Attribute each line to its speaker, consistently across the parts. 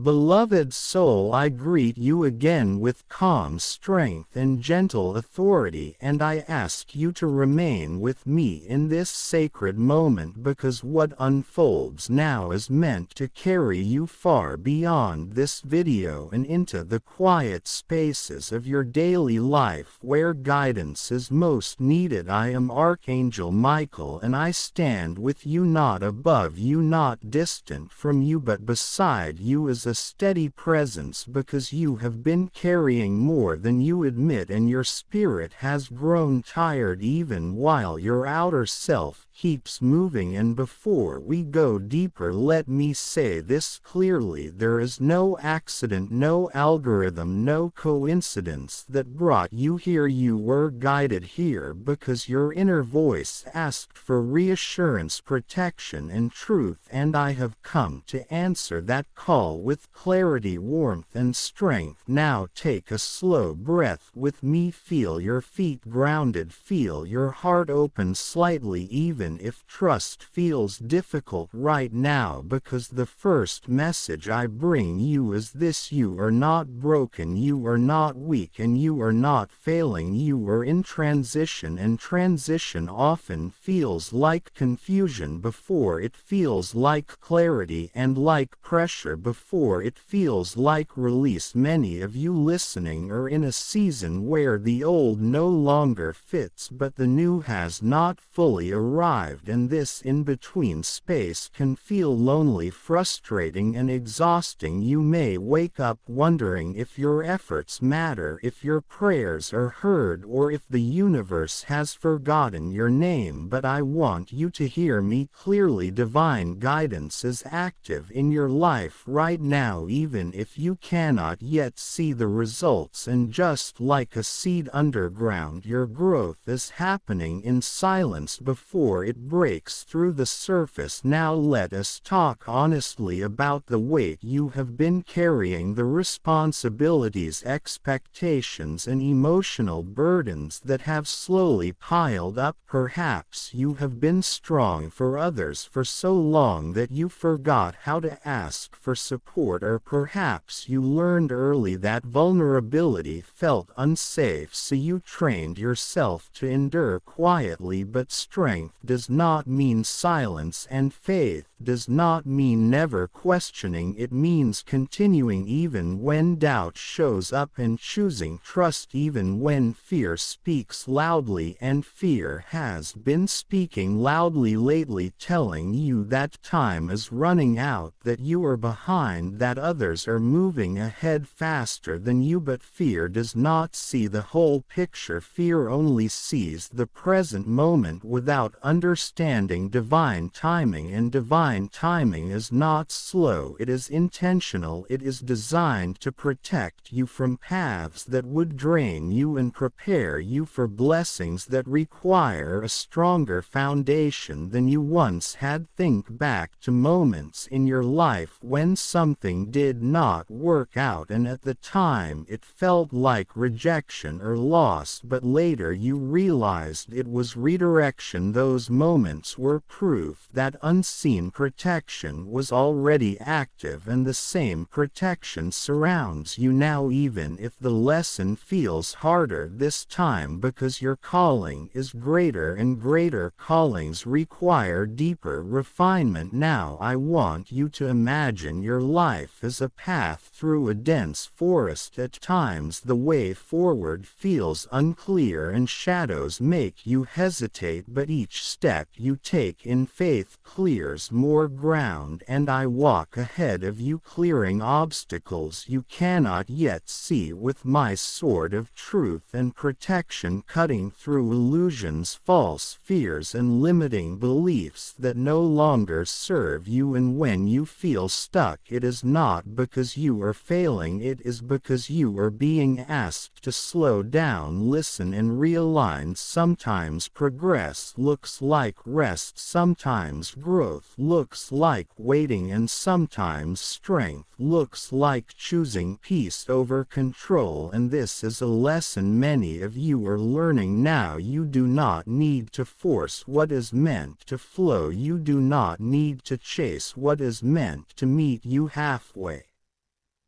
Speaker 1: Beloved soul, I greet you again with calm strength and gentle authority, and I ask you to remain with me in this sacred moment, because what unfolds now is meant to carry you far beyond this video and into the quiet spaces of your daily life where guidance is most needed. I am Archangel Michael, and I stand with you, not above you, not distant from you, but beside you as a steady presence, because you have been carrying more than you admit, and your spirit has grown tired even while your outer self keeps moving. And before we go deeper, let me say this clearly: there is no accident, no algorithm, no coincidence that brought you here. You were guided here because your inner voice asked for reassurance, protection, and truth, and I have come to answer that call with clarity, warmth, and strength. Now take a slow breath with me. Feel your feet grounded, feel your heart open slightly, even if trust feels difficult right now, because the first message I bring you is this: you are not broken, you are not weak, and you are not failing. You are in transition, and transition often feels like confusion before it feels like clarity, and like pressure before it feels like release. Many of you listening are in a season where the old no longer fits, but the new has not fully arrived, and this in-between space can feel lonely, frustrating, and exhausting. You may wake up wondering if your efforts matter, if your prayers are heard, or if the universe has forgotten your name. But I want you to hear me clearly. Divine guidance is active in your life right now, even if you cannot yet see the results, and just like a seed underground, your growth is happening in silence before it breaks through the surface. Now let us talk honestly about the weight you have been carrying, the responsibilities, expectations, and emotional burdens that have slowly piled up. Perhaps you have been strong for others for so long that you forgot how to ask for support, or perhaps you learned early that vulnerability felt unsafe, so you trained yourself to endure quietly. But strength does not mean silence, and faith does not mean never questioning. It means continuing even when doubt shows up, and choosing trust even when fear speaks loudly. And fear has been speaking loudly lately, telling you that time is running out, that you are behind, that others are moving ahead faster than you. But fear does not see the whole picture. Fear only sees the present moment without understanding divine timing, and divine timing is not slow, it is intentional. It is designed to protect you from paths that would drain you and prepare you for blessings that require a stronger foundation than you once had. Think back to moments in your life when something did not work out, and at the time it felt like rejection or loss, but later you realized it was redirection. Those moments were proof that unseen protection was already active, and the same protection surrounds you now, even if the lesson feels harder this time, because your calling is greater, and greater callings require deeper refinement. Now I want you to imagine your life as a path through a dense forest. At times the way forward feels unclear, and shadows make you hesitate, but each step you take in faith clears more ground, and I walk ahead of you, clearing obstacles you cannot yet see with my sword of truth and protection, cutting through illusions, false fears, and limiting beliefs that no longer serve you. And when you feel stuck, it is not because you are failing, it is because you are being asked to slow down, listen, and realign. Sometimes progress looks like rest, sometimes growth looks like waiting, and sometimes strength looks like choosing peace over control. And this is a lesson many of you are learning now. You do not need to force what is meant to flow. You do not need to chase what is meant to meet you halfway.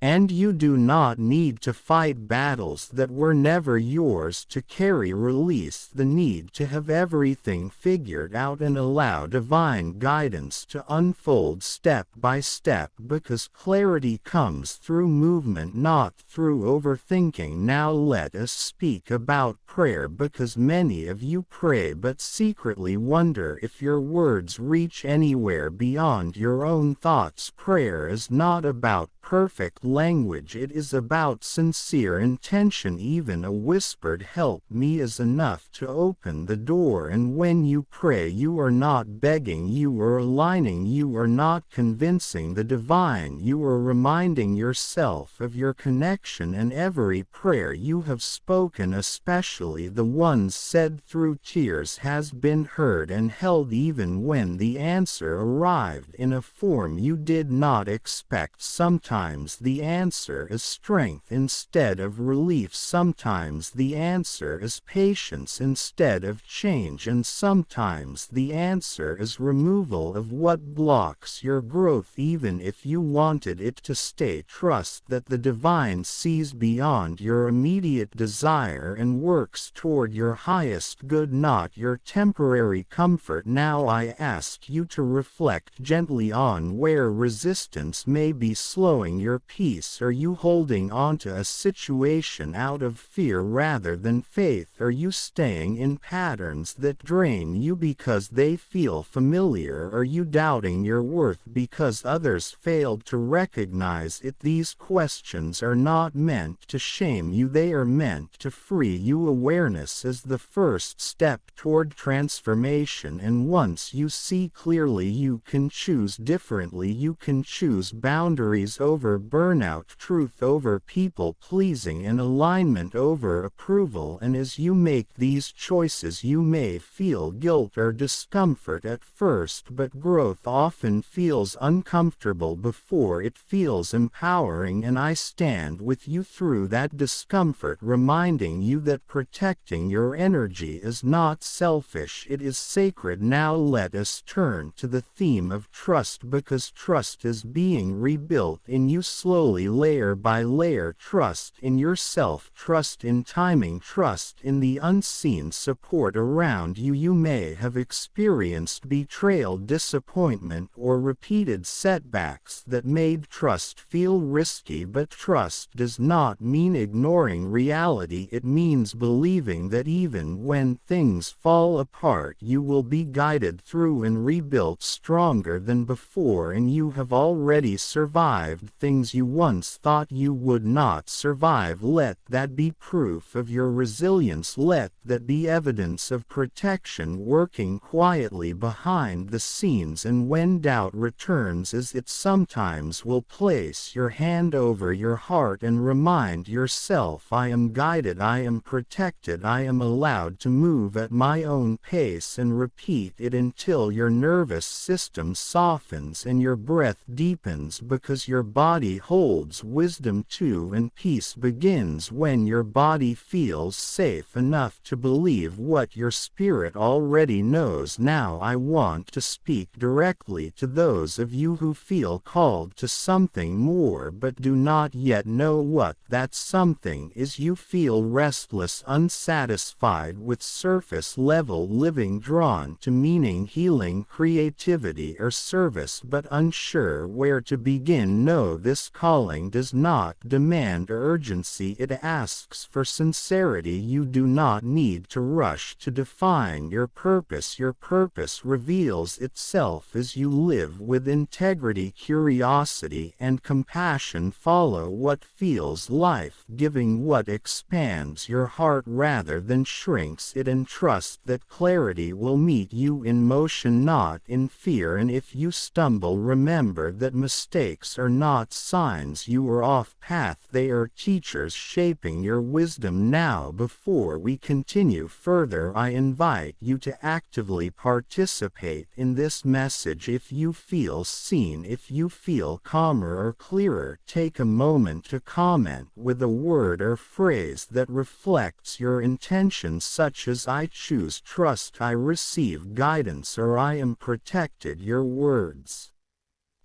Speaker 1: And you do not need to fight battles that were never yours to carry. Release the need to have everything figured out and allow divine guidance to unfold step by step, because clarity comes through movement, not through overthinking. Now let us speak about prayer, because many of you pray but secretly wonder if your words reach anywhere beyond your own thoughts. Prayer is not about perfect language, it is about sincere intention. Even a whispered "help me" is enough to open the door. And when you pray, you are not begging, you are aligning, you are not convincing the divine, you are reminding yourself of your connection. And every prayer you have spoken, especially the ones said through tears, has been heard and held, even when the answer arrived in a form you did not expect. Sometimes the answer is strength instead of relief. Sometimes the answer is patience instead of change. And sometimes the answer is removal of what blocks your growth, even if you wanted it to stay. Trust that the divine sees beyond your immediate desire and works toward your highest good, not your temporary comfort. Now I ask you to reflect gently on where resistance may be slowing your peace. Are you holding onto a situation out of fear rather than faith? Are you staying in patterns that drain you because they feel familiar? Are you doubting your worth because others failed to recognize it? These questions are not meant to shame you, they are meant to free you. Awareness is the first step toward transformation, and once you see clearly, you can choose differently. You can choose boundaries over burnout, truth over people pleasing, and alignment over approval. And as you make these choices, you may feel guilt or discomfort at first, but growth often feels uncomfortable before it feels empowering. And I stand with you through that discomfort, reminding you that protecting your energy is not selfish, it is sacred. Now let us turn to the theme of trust, because trust is being rebuilt in you slowly, layer by layer. Trust in yourself, trust in timing, trust in the unseen support around you. You may have experienced betrayal, disappointment, or repeated setbacks that made trust feel risky, but trust does not mean ignoring reality. It means believing that even when things fall apart, you will be guided through and rebuilt stronger than before. And you have already survived things you once thought you would not survive. Let that be proof of your resilience. Let that be evidence of protection working quietly behind the scenes. And when doubt returns, as it sometimes will, place your hand over your heart and remind yourself, I am guided, I am protected, I am allowed to move at my own pace. And repeat it until your nervous system softens and your breath deepens, because your body holds wisdom too. And peace begins when your body feels safe enough to believe what your spirit already knows. Now I want to speak directly to those of you who feel called to something more but do not yet know what that something is. You feel restless, unsatisfied with surface level living, drawn to meaning, healing, creativity, or service, but unsure where to begin. Know this calling does not demand urgency, it asks for sincerity. You do not need to rush to define your purpose. Your purpose reveals itself as you live with integrity, curiosity, and compassion. Follow what feels life-giving, what expands your heart rather than shrinks it, and trust that clarity will meet you in motion, not in fear. And if you stumble, remember that mistakes are not signs you are off path, they are teachers shaping your wisdom. Now, before we continue further, I invite you to actively participate in this message. If you feel seen, if you feel calmer or clearer, take a moment to comment with a word or phrase that reflects your intention, such as I choose trust, I receive guidance, or I am protected. Your words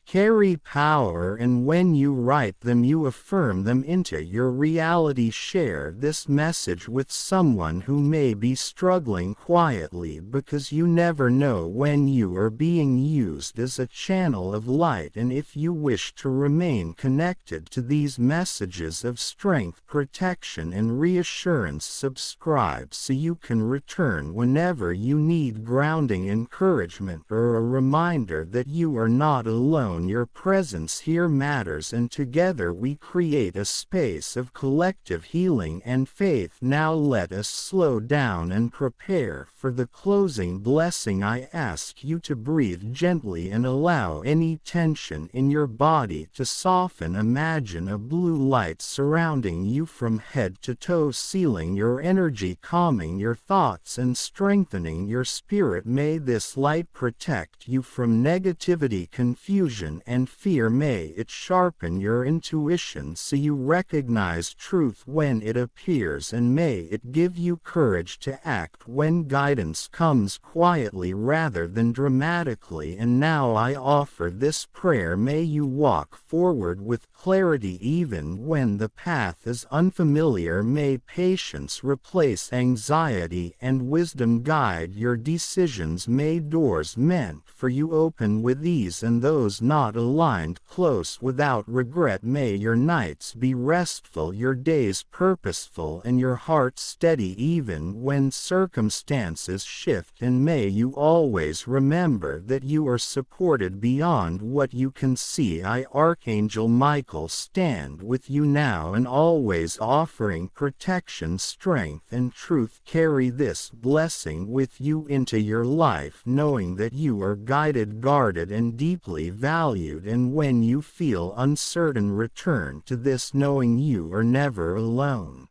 Speaker 1: carry power, and when you write them you affirm them into your reality. Share this message with someone who may be struggling quietly, because you never know when you are being used as a channel of light. And if you wish to remain connected to these messages of strength, protection and reassurance, subscribe so you can return whenever you need grounding, encouragement, or a reminder that you are not alone. Your presence here matters, and together we create a space of collective healing and faith. Now let us slow down and prepare for the closing blessing. I ask you to breathe gently and allow any tension in your body to soften. Imagine a blue light surrounding you from head to toe, sealing your energy, calming your thoughts, and strengthening your spirit. May this light protect you from negativity, confusion, and fear. May it sharpen your intuition so you recognize truth when it appears, and may it give you courage to act when guidance comes quietly rather than dramatically. And now I offer this prayer. May you walk forward with clarity even when the path is unfamiliar. May patience replace anxiety and wisdom guide your decisions. May doors meant for you open with ease, and those not aligned close without regret. May your nights be restful, your days purposeful, and your heart steady even when circumstances shift. And may you always remember that you are supported beyond what you can see. I, Archangel Michael, stand with you now and always, offering protection, strength, and truth. Carry this blessing with you into your life, knowing that you are guided, guarded, and deeply valued. And when you feel uncertain, return to this, knowing you are never alone.